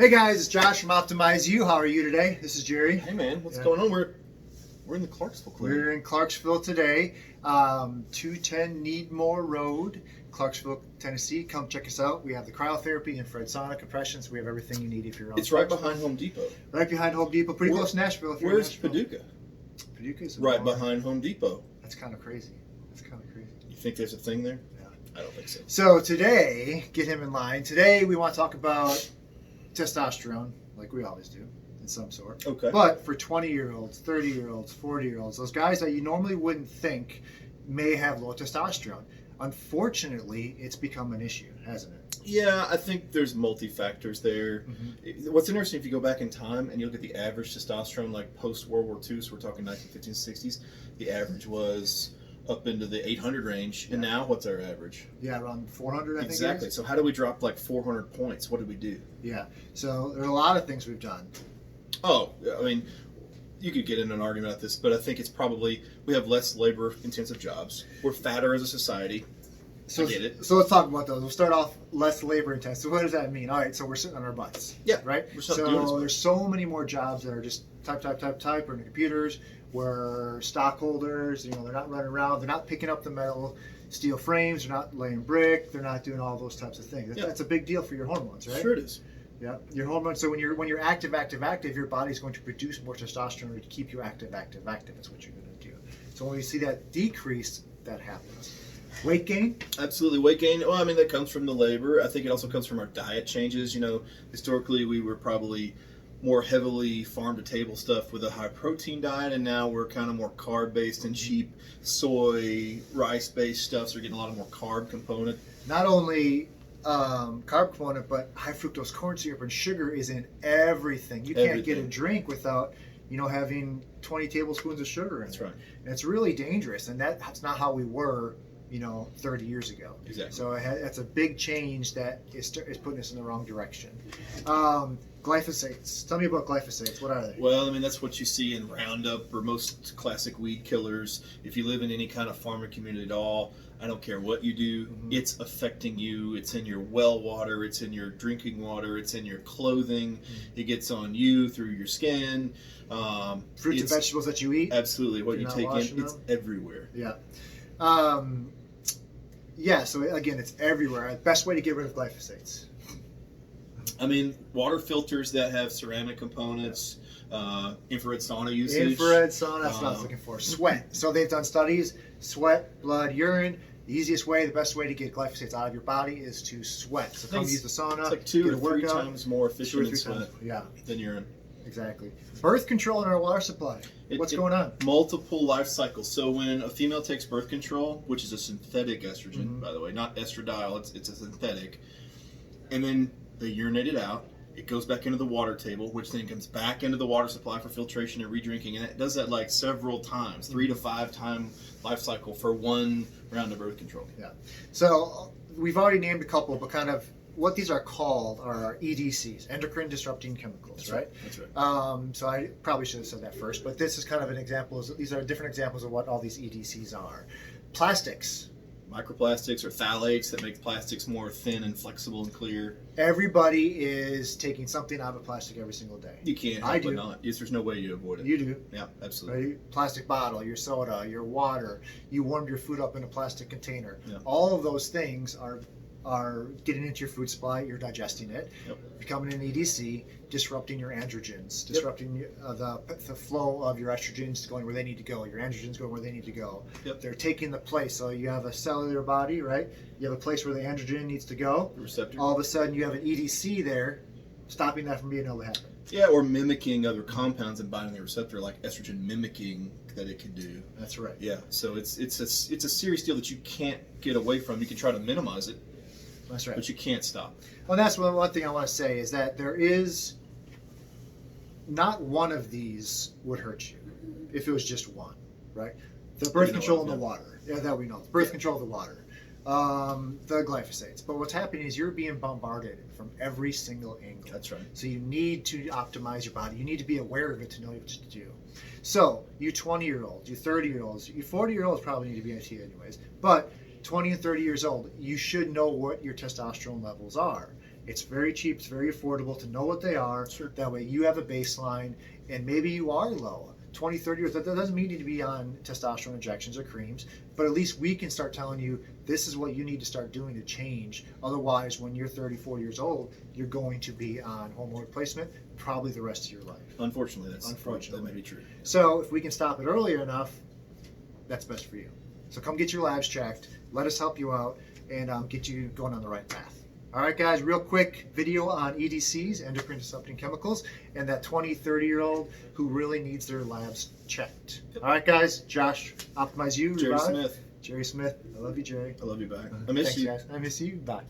Hey guys, it's Josh from Optimize You. How are you today? This is Jerry. Hey man, what's going on? We're in the Clarksville clinic. We're in Clarksville today, 210 Needmore Road, Clarksville, Tennessee. Come check us out. We have the cryotherapy, infrared sauna, compressions. We have everything you need if you're on. It's right behind Home Depot. Right behind Home Depot, pretty close to Nashville. If you're Where's in Nashville. Paducah? Paducah's Right behind Home Depot. That's kind of crazy. You think there's a thing there? Yeah. I don't think so. So today, get him in line. Today we want to talk about testosterone, like we always do, in some sort. Okay. But for 20-year-olds, 30-year-olds, 40-year-olds, those guys that you normally wouldn't think may have low testosterone, unfortunately, it's become an issue, hasn't it? Yeah, I think there's multi-factors there. Mm-hmm. What's interesting, if you go back in time and you look at the average testosterone, like post-World War II, so we're talking 1950s, 60s, the average was up into the 800 range. Yeah. And now, what's our average? Yeah, around 400, I think. Exactly. So how do we drop like 400 points? What did we do? Yeah. So there are a lot of things we've done. Oh, I mean, you could get in an argument about this, but I think it's probably we have less labor-intensive jobs. We're fatter as a society. So, I get it. So let's talk about those. We'll start off less labor-intensive. So what does that mean? All right, so we're sitting on our butts. Yeah. Right? So there's so many more jobs that are just type, or in the computers. We're stockholders, they're not running around, they're not picking up the metal, steel frames, they're not laying brick, they're not doing all those types of things. That's a big deal for your hormones, right? Sure it is. Yeah, your hormones. So when you're active, your body's going to produce more testosterone to keep you active. That's what you're going to do. So when you see that decrease, that happens. Weight gain? Absolutely, weight gain. Well, I mean, that comes from the labor. I think it also comes from our diet changes. Historically, we were probably more heavily farm-to-table stuff with a high-protein diet, and now we're kind of more carb-based and cheap soy, rice-based stuff, so we're getting a lot more carb component. Not only carb component, but high fructose corn syrup and sugar is in everything. You can't get a drink without, having 20 tablespoons of sugar in it. That's right. And it's really dangerous, and that's not how we were, 30 years ago. Exactly. So that's a big change that is putting us in the wrong direction. Glyphosates. Tell me about glyphosates. What are they? Well, I mean, that's what you see in Roundup or most classic weed killers. If you live in any kind of farming community at all, I don't care what you do, it's affecting you. It's in your well water, it's in your drinking water, it's in your clothing. It gets on you through your skin. Fruits and vegetables that you eat. Absolutely. What you take in, it's everywhere. Yeah. So again, it's everywhere. Best way to get rid of glyphosates. I mean, water filters that have ceramic components, infrared sauna usage. Infrared sauna, that's what I was looking for. Sweat. So they've done studies, sweat, blood, urine. The easiest way, the best way to get glyphosates out of your body is to sweat. So come use the sauna. It's like 2 or 3 times more efficient in sweat than urine. Exactly. Birth control in our water supply. What's going on? Multiple life cycles. So when a female takes birth control, which is a synthetic estrogen, by the way, not estradiol, it's a synthetic, and then they urinate it out, it goes back into the water table, which then comes back into the water supply for filtration and redrinking, and it does that like several times, 3 to 5 time life cycle for one round of birth control. Yeah. So we've already named a couple, but kind of what these are called are EDCs, endocrine disrupting chemicals, right? That's right. So I probably should have said that first, but this is kind of an example. These are different examples of what all these EDCs are. Plastics. Microplastics or phthalates that make plastics more thin and flexible and clear. Everybody is taking something out of plastic every single day. You can't. I do. Not. Yes, there's no way you avoid it. You do. Yeah, absolutely. Right? Plastic bottle, your soda, your water. You warmed your food up in a plastic container. Yeah. All of those things are getting into your food supply. You're digesting it, becoming an EDC, disrupting your androgens, disrupting the flow of your estrogens going where they need to go, your androgens going where they need to go. They're taking the place. So you have a cellular body, right? You have a place where the androgen needs to go. The receptor. All of a sudden you have an EDC there, stopping that from being able to happen. Yeah, or mimicking other compounds and binding the receptor, like estrogen mimicking that it can do. That's right. Yeah, so it's a serious deal that you can't get away from. You can try to minimize it. That's right. But you can't stop. Well, that's one thing I want to say is that there is not one of these would hurt you if it was just one, right? The birth control in the water. Yeah, that we know. The birth control of the water. The glyphosates. But what's happening is you're being bombarded from every single angle. That's right. So you need to optimize your body. You need to be aware of it to know what to do. So you 20-year-olds, you 30-year-olds, you 40-year-olds probably need to be IT anyways. But 20 and 30 years old, you should know what your testosterone levels are. It's very cheap, it's very affordable to know what they are. Sure. That way you have a baseline, and maybe you are low. 20, 30 years, that doesn't mean you need to be on testosterone injections or creams, but at least we can start telling you this is what you need to start doing to change. Otherwise, when you're 34 years old, you're going to be on hormone replacement probably the rest of your life. Unfortunately, that may be true. So if we can stop it earlier enough, that's best for you. So come get your labs checked. Let us help you out and get you going on the right path. All right, guys, real quick video on EDCs, endocrine disrupting chemicals, and that 20, 30-year-old who really needs their labs checked. All right, guys, Josh, Optimize You. Jerry Rod. Smith. Jerry Smith. I love you, Jerry. I love you back. I miss Thanks, you. Guys. I miss you. Bye.